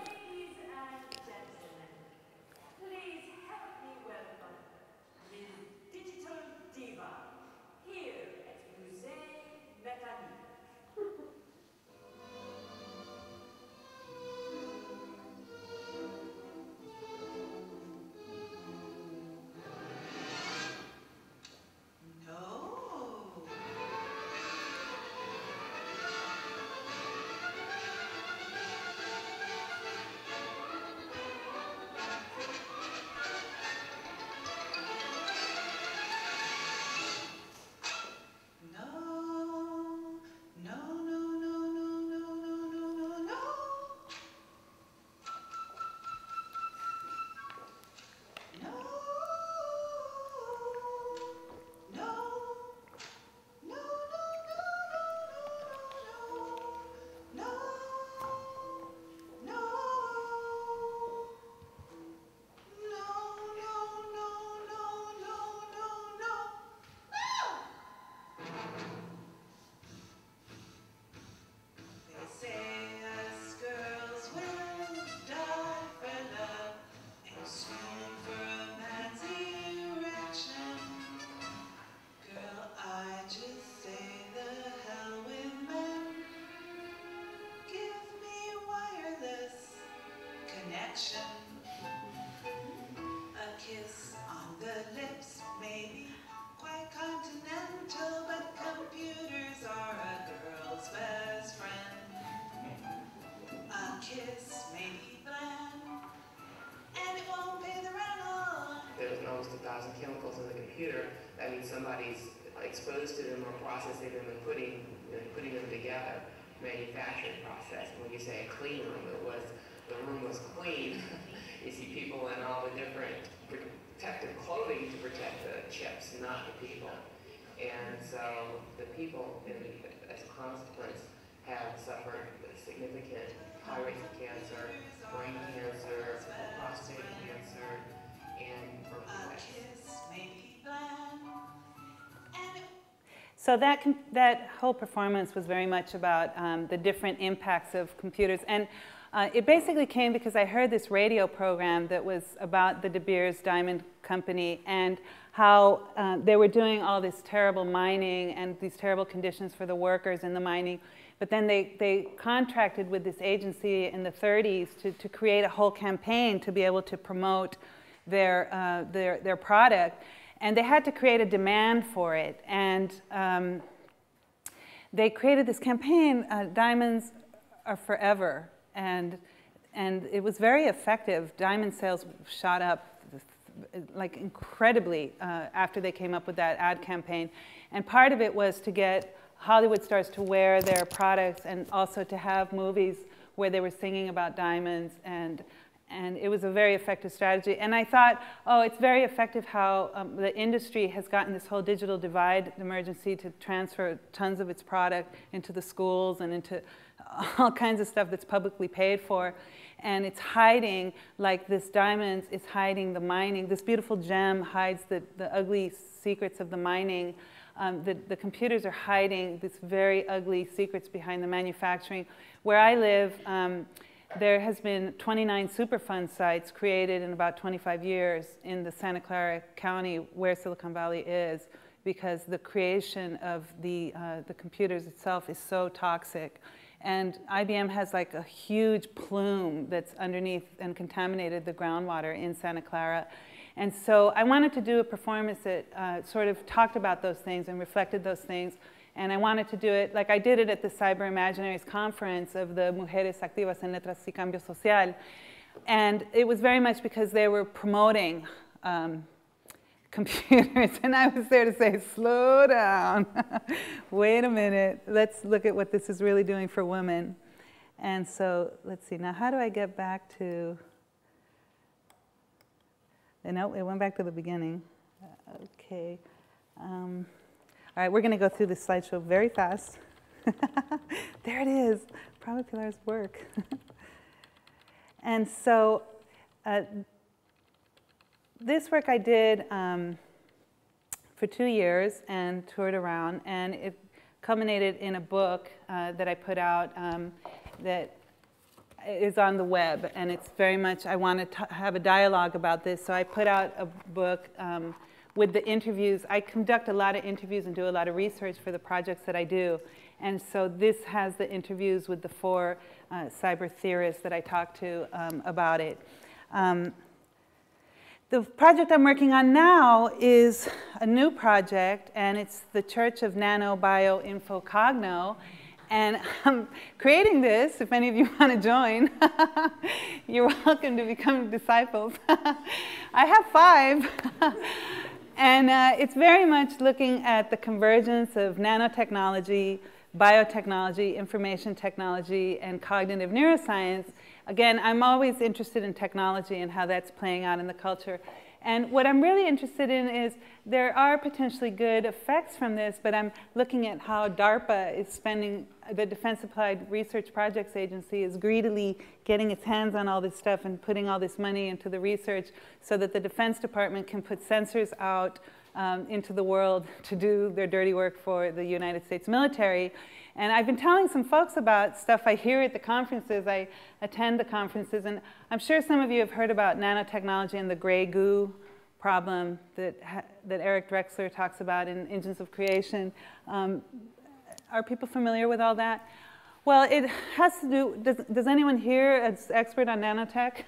connection. A kiss on the lips may be quite continental, but computers are a girl's best friend. A kiss may be bland, and it won't pay the rental. There's almost 1,000 chemicals in the computer. That means somebody's exposed to them or processing them and putting them together. Manufacturing process. When you say a clean room, the room was clean. You see people in all the different protective clothing to protect the chips, not the people. And so the people, as a consequence, have suffered significant high rates of cancer, brain cancer, prostate cancer, and birth defects. So that whole performance was very much about the different impacts of computers. And it basically came because I heard this radio program that was about the De Beers Diamond Company and how they were doing all this terrible mining and these terrible conditions for the workers in the mining. But then they contracted with this agency in the 30s to create a whole campaign to be able to promote their product. And they had to create a demand for it. And they created this campaign, Diamonds Are Forever. And it was very effective. Diamond sales shot up like incredibly after they came up with that ad campaign. And part of it was to get Hollywood stars to wear their products and also to have movies where they were singing about diamonds. And it was a very effective strategy. And I thought, oh, it's very effective how the industry has gotten this whole digital divide emergency to transfer tons of its product into the schools and into all kinds of stuff that's publicly paid for. And it's hiding, like this diamonds is hiding the mining. This beautiful gem hides the ugly secrets of the mining. The computers are hiding these very ugly secrets behind the manufacturing. Where I live, there has been 29 Superfund sites created in about 25 years in the Santa Clara County where Silicon Valley is, because the creation of the computers itself is so toxic. And IBM has like a huge plume that's underneath and contaminated the groundwater in Santa Clara. And so I wanted to do a performance that sort of talked about those things and reflected those things. And I wanted to do it, like I did it at the Cyber Imaginaries conference of the Mujeres Activas en Letras y Cambio Social. And it was very much because they were promoting computers. And I was there to say, slow down. Wait a minute. Let's look at what this is really doing for women. And so let's see. Now, how do I get back to... No, it went back to the beginning. Okay. All right, we're going to go through this slideshow very fast. There it is, Praba Pilar's work. And so this work I did for 2 years and toured around, and it culminated in a book that I put out that is on the web, and it's very much, I want to have a dialogue about this, so I put out a book with the interviews. I conduct a lot of interviews and do a lot of research for the projects that I do. And so this has the interviews with the 4 cyber theorists that I talked to about it. The project I'm working on now is a new project, and it's the Church of Nano Bio Info Cogno. And I'm creating this, if any of you want to join. You're welcome to become disciples. I have 5. And it's very much looking at the convergence of nanotechnology, biotechnology, information technology, and cognitive neuroscience. Again, I'm always interested in technology and how that's playing out in the culture. And what I'm really interested in is there are potentially good effects from this, but I'm looking at how DARPA is spending, the Defense Applied Research Projects Agency is greedily getting its hands on all this stuff and putting all this money into the research so that the Defense Department can put sensors out into the world to do their dirty work for the United States military. And I've been telling some folks about stuff I hear at the conferences. I attend the conferences, and I'm sure some of you have heard about nanotechnology and the gray goo problem that Eric Drexler talks about in Engines of Creation. Are people familiar with all that? Well, it has to do, does anyone here is expert on nanotech?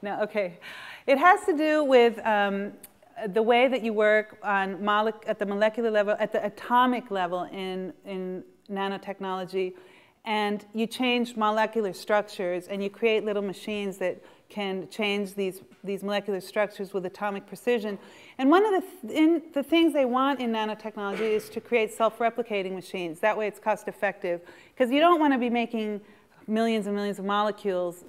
No, okay. It has to do with the way that you work on at the molecular level, at the atomic level in nanotechnology. And you change molecular structures, and you create little machines that can change these molecular structures with atomic precision. And one of the things they want in nanotechnology is to create self-replicating machines. That way it's cost effective. Because you don't want to be making millions and millions of molecules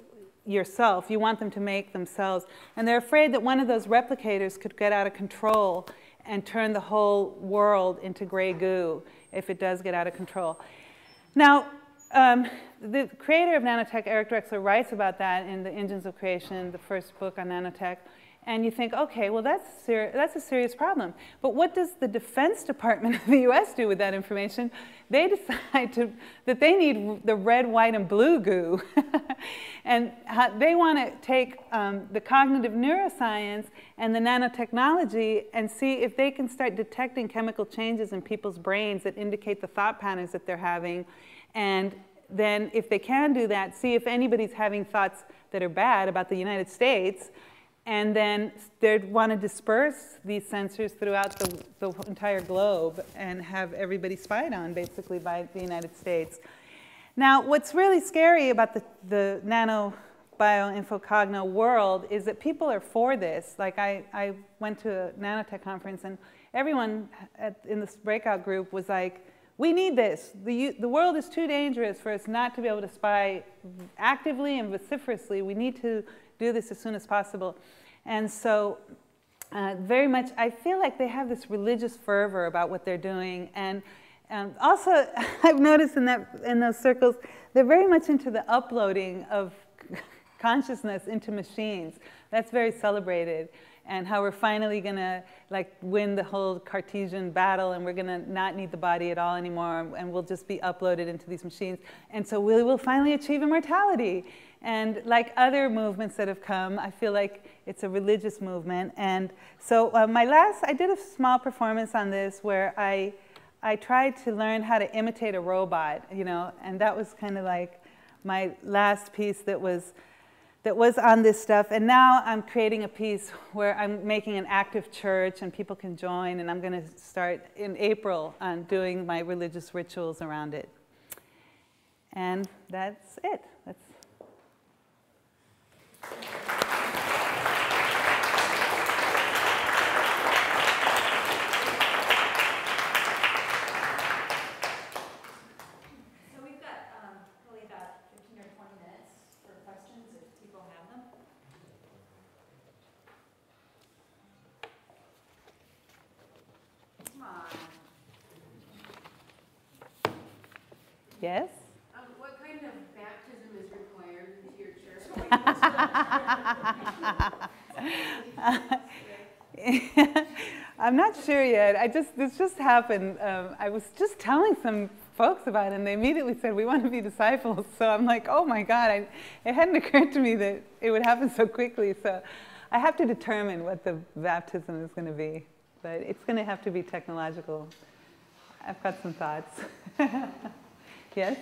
yourself. You want them to make themselves. And they're afraid that one of those replicators could get out of control and turn the whole world into gray goo if it does get out of control. Now, the creator of nanotech, Eric Drexler, writes about that in The Engines of Creation, the first book on nanotech. And you think, okay, well, that's a serious problem. But what does the Defense Department of the US do with that information? They decide that they need the red, white, and blue goo. And they want to take the cognitive neuroscience and the nanotechnology and see if they can start detecting chemical changes in people's brains that indicate the thought patterns that they're having. And then if they can do that, see if anybody's having thoughts that are bad about the United States. And then they'd want to disperse these sensors throughout the entire globe and have everybody spied on, basically, by the United States. Now, what's really scary about the nano-bio-infocogno world is that people are for this. Like, I went to a nanotech conference, and everyone in this breakout group was like, we need this. The world is too dangerous for us not to be able to spy actively and vociferously. We need to do this as soon as possible. And so very much, I feel like they have this religious fervor about what they're doing. And also, I've noticed in those circles, they're very much into the uploading of consciousness into machines. That's very celebrated. And how we're finally going to win the whole Cartesian battle, and we're going to not need the body at all anymore, and we'll just be uploaded into these machines. And so we will finally achieve immortality. And like other movements that have come, I feel like it's a religious movement. And so I did a small performance on this where I tried to learn how to imitate a robot, and that was kind of like my last piece that was on this stuff. And now I'm creating a piece where I'm making an active church and people can join, and I'm going to start in April on doing my religious rituals around it. And that's it. We've got probably about 15 or 20 minutes for questions if people have them. Come on. Yes? What kind of baptism is required into your church? I'm not sure yet. This just happened. I was just telling some folks about it, and they immediately said, we want to be disciples. So I'm like, oh my God, it hadn't occurred to me that it would happen so quickly. So I have to determine what the baptism is going to be. But it's going to have to be technological. I've got some thoughts. Yes?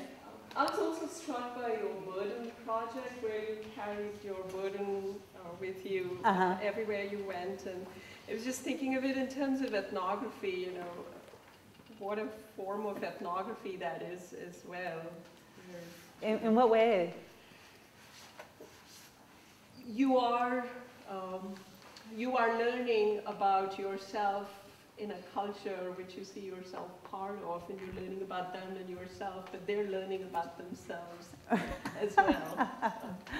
I was also struck by your burden project, where you carried your burden with you everywhere you went. And I was just thinking of it in terms of ethnography, what a form of ethnography that is as well. In what way? You are learning about yourself in a culture which you see yourself part of, and you're learning about them and yourself, but they're learning about themselves as well.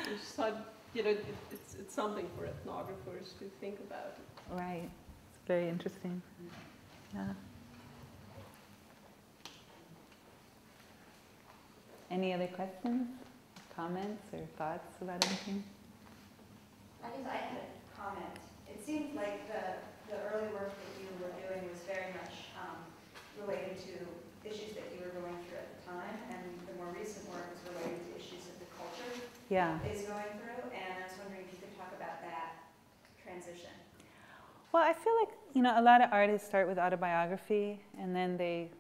Just thought, it's something for ethnographers to think about. Right. It's very interesting. Yeah. Any other questions, comments, or thoughts about anything? I had a comment. It seemed like the early work that you were doing was very much related to issues that you were going through at the time, and the more recent work is related to issues that the culture is going through. And I was wondering if you could talk about that transition. Well, I feel like a lot of artists start with autobiography, and then they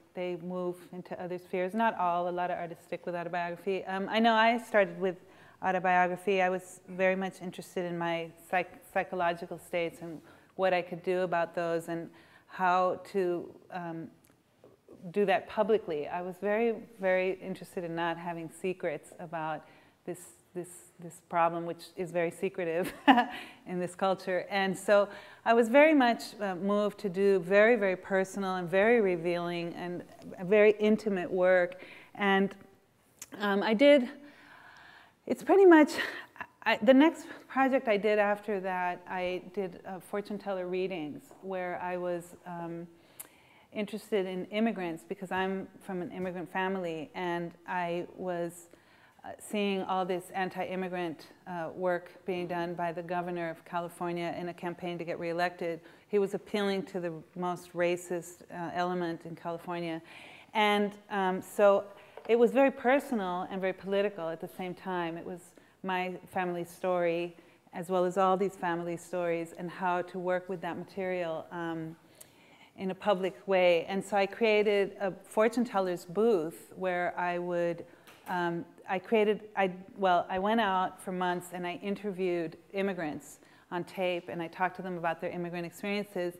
move into other spheres. Not all. A lot of artists stick with autobiography. I know I started with autobiography, I was very much interested in my psychological states and what I could do about those and how to do that publicly. I was very, very interested in not having secrets about this problem, which is very secretive in this culture. And so I was very much moved to do very, very personal and very revealing and very intimate work. And I did, it's pretty much, the next project I did after that, I did fortune teller readings where I was interested in immigrants because I'm from an immigrant family, and I was seeing all this anti-immigrant work being done by the governor of California in a campaign to get reelected. He was appealing to the most racist element in California. And so it was very personal and very political at the same time. It was my family's story, as well as all these family stories, and how to work with that material in a public way. And so I created a fortune teller's booth where I would, I went out for months and I interviewed immigrants on tape, and I talked to them about their immigrant experiences.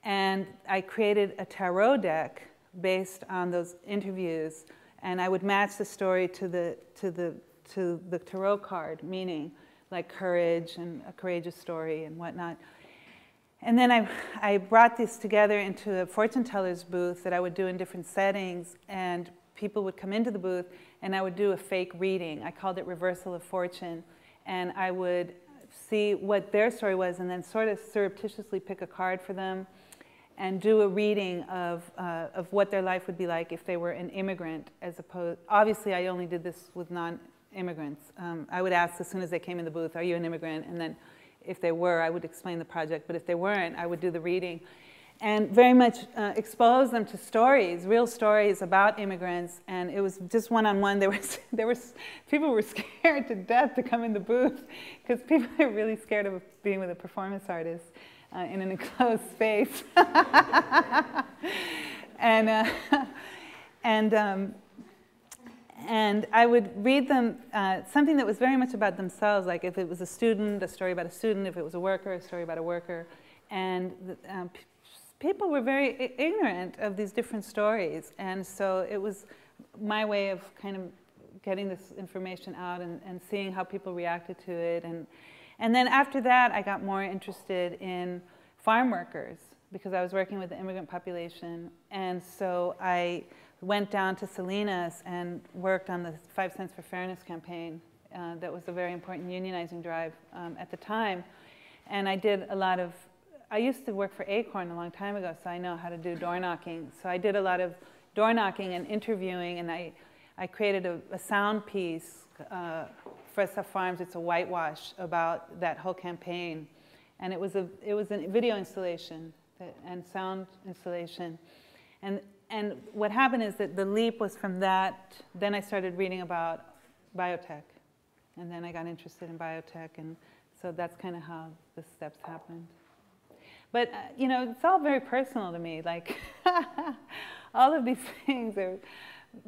And I created a tarot deck based on those interviews, and I would match the story to the tarot card meaning, like courage and a courageous story and whatnot. And then I brought this together into a fortune teller's booth that I would do in different settings, and people would come into the booth and I would do a fake reading. I called it Reversal of Fortune, and I would see what their story was and then sort of surreptitiously pick a card for them and do a reading of what their life would be like if they were an immigrant, as opposed, obviously I only did this with non-immigrants. I would ask as soon as they came in the booth, are you an immigrant? And then if they were, I would explain the project, but if they weren't, I would do the reading. And very much expose them to stories, real stories about immigrants, and it was just one-on-one. People were scared to death to come in the booth, because people are really scared of being with a performance artist in an enclosed space. And I would read them something that was very much about themselves, like if it was a student, a story about a student; if it was a worker, a story about a worker. And people were very ignorant of these different stories, and so it was my way of kind of getting this information out and seeing how people reacted to it. And then after that, I got more interested in farm workers because I was working with the immigrant population, and so I went down to Salinas and worked on the 5 Cents for Fairness campaign. That was a very important unionizing drive at the time. And I did a lot of, I used to work for Acorn a long time ago, so I know how to do door knocking. So I did a lot of door knocking and interviewing, and I created a sound piece for SF Farms. It's a whitewash about that whole campaign. And it was a video installation and sound installation. And what happened is that the leap was from that, then I started reading about biotech. And then I got interested in biotech, and so that's kind of how the steps happened. But, you know, it's all very personal to me. Like, all of these things are,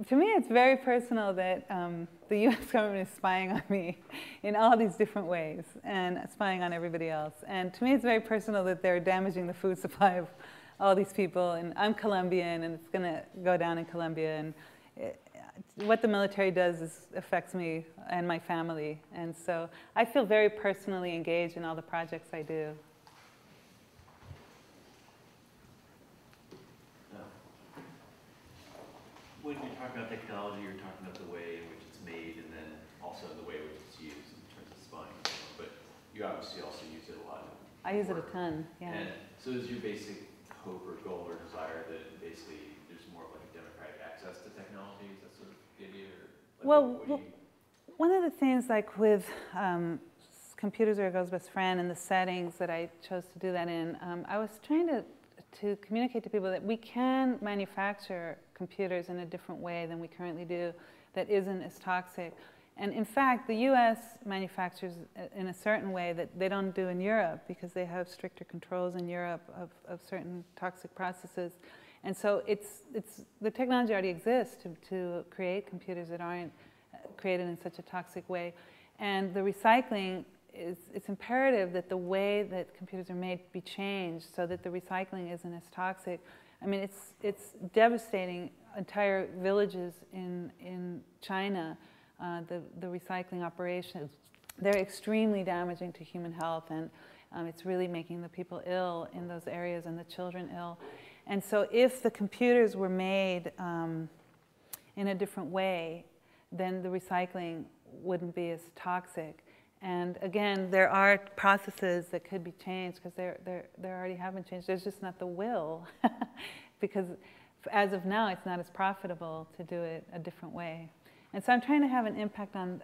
to me, it's very personal that the US government is spying on me in all these different ways and spying on everybody else. And to me, it's very personal that they're damaging the food supply of all these people, and I'm Colombian, and it's going to go down in Colombia, and what the military does affects me and my family, and so I feel very personally engaged in all the projects I do. When you're talking about technology, you're talking about the way in which it's made, and then also the way in which it's used in terms of spying, but you obviously also use it a lot. I use it a ton, yeah. And so is your basic hope or goal or desire that basically there's more of like a democratic access to technology? Is that sort of the idea? Or like well, one of the things, like with Computers Are a Girl's Best Friend and the settings that I chose to do that in, I was trying to communicate to people that we can manufacture computers in a different way than we currently do that isn't as toxic. And in fact, the US manufactures in a certain way that they don't do in Europe, because they have stricter controls in Europe of certain toxic processes. And so the technology already exists to create computers that aren't created in such a toxic way. And the recycling it's imperative that the way that computers are made be changed so that the recycling isn't as toxic. I mean, it's devastating entire villages in China, the recycling operations. They're extremely damaging to human health, and it's really making the people ill in those areas and the children ill. And so if the computers were made in a different way, then the recycling wouldn't be as toxic. And again, there are processes that could be changed because they already have been changed. There's just not the will because as of now, it's not as profitable to do it a different way. And so I'm trying to have an impact on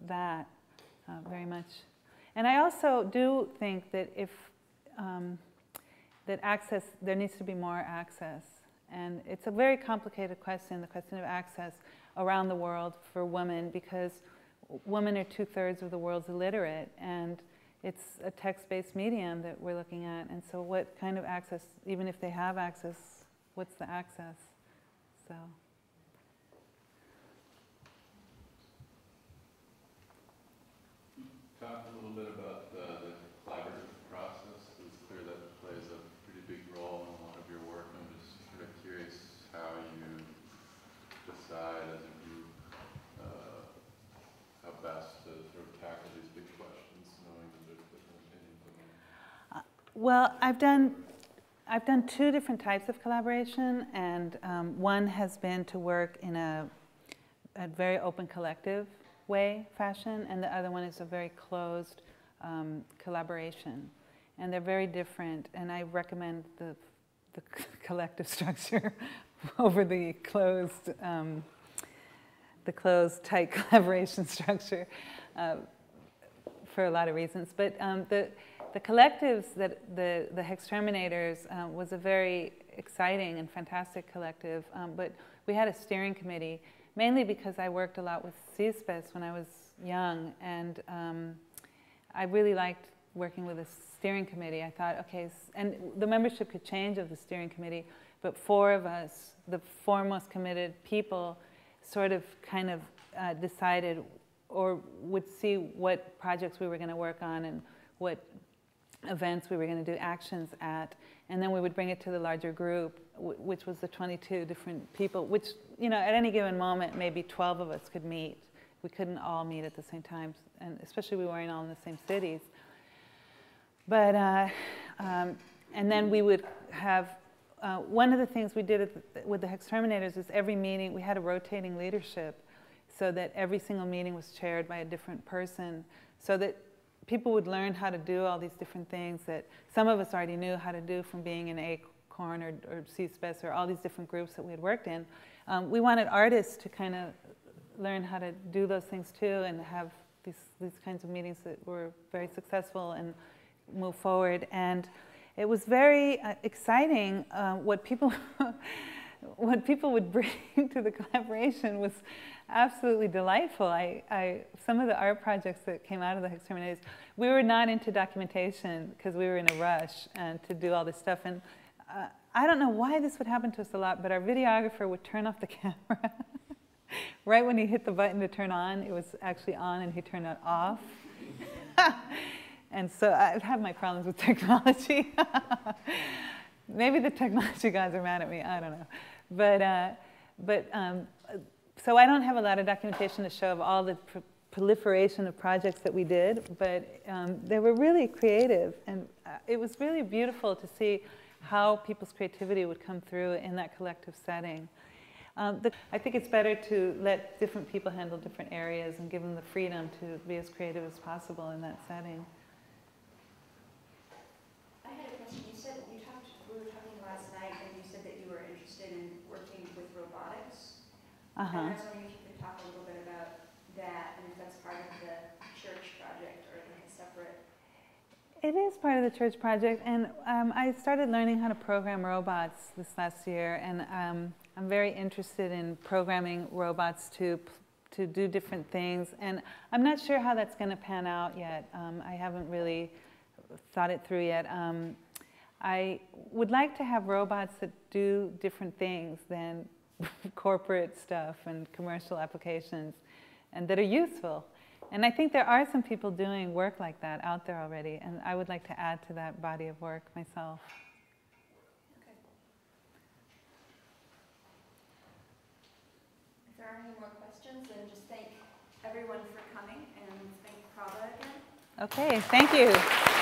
that very much. And I also do think that if that access, there needs to be more access. And it's a very complicated question, the question of access around the world for women, because women are 2/3 of the world's illiterate, and it's a text-based medium that we're looking at. And so what kind of access, even if they have access, what's the access? So. Talk a little bit about the collaborative process. It's clear that plays a pretty big role in a lot of your work. I'm just sort of curious how you decide as a group how best to sort of tackle these big questions, knowing that there's different opinions on them. Well, I've done two different types of collaboration, and one has been to work in a very open collective fashion, and the other one is a very closed collaboration. And they're very different, and I recommend the collective structure over the closed, tight collaboration structure for a lot of reasons. But the collectives, the Hex Terminators, was a very exciting and fantastic collective, but we had a steering committee, mainly because I worked a lot with CSPES when I was young, and I really liked working with a steering committee. I thought, okay, and the membership could change of the steering committee, but 4 of us, the 4 most committed people, sort of kind of decided or would see what projects we were going to work on and what events we were going to do actions at, and then we would bring it to the larger group, which was the 22 different people, which, you know, at any given moment, maybe 12 of us could meet. We couldn't all meet at the same time, and especially we weren't all in the same cities. But, and then we would have, one of the things we did with the Hex Terminators is every meeting, we had a rotating leadership, so that every single meeting was chaired by a different person, so that people would learn how to do all these different things that some of us already knew how to do from being in ACORN or CSPES or all these different groups that we had worked in. We wanted artists to kind of learn how to do those things too and have these kinds of meetings that were very successful and move forward. And it was very exciting. What people would bring to the collaboration was absolutely delightful. Some of the art projects that came out of the Hex Terminators, we were not into documentation because we were in a rush to do all this stuff. And I don't know why this would happen to us a lot, but our videographer would turn off the camera. Right when he hit the button to turn on, it was actually on, and he turned it off. And so I have my problems with technology. Maybe the technology guys are mad at me, I don't know. So I don't have a lot of documentation to show of all the proliferation of projects that we did, but they were really creative, and it was really beautiful to see how people's creativity would come through in that collective setting. I think it's better to let different people handle different areas and give them the freedom to be as creative as possible in that setting. I had a question. You said we were talking last night, and you said that you were interested in working with robotics. And I was wondering if you could talk a little bit about that, and if that's part of the church project or like a separate. It is part of the church project, and I started learning how to program robots this last year, and I'm very interested in programming robots to do different things, and I'm not sure how that's going to pan out yet. I haven't really thought it through yet. I would like to have robots that do different things than corporate stuff and commercial applications, and that are useful. And I think there are some people doing work like that out there already, and I would like to add to that body of work myself. Okay. If there are any more questions, then just thank everyone for coming and thank Praba again. Okay, thank you.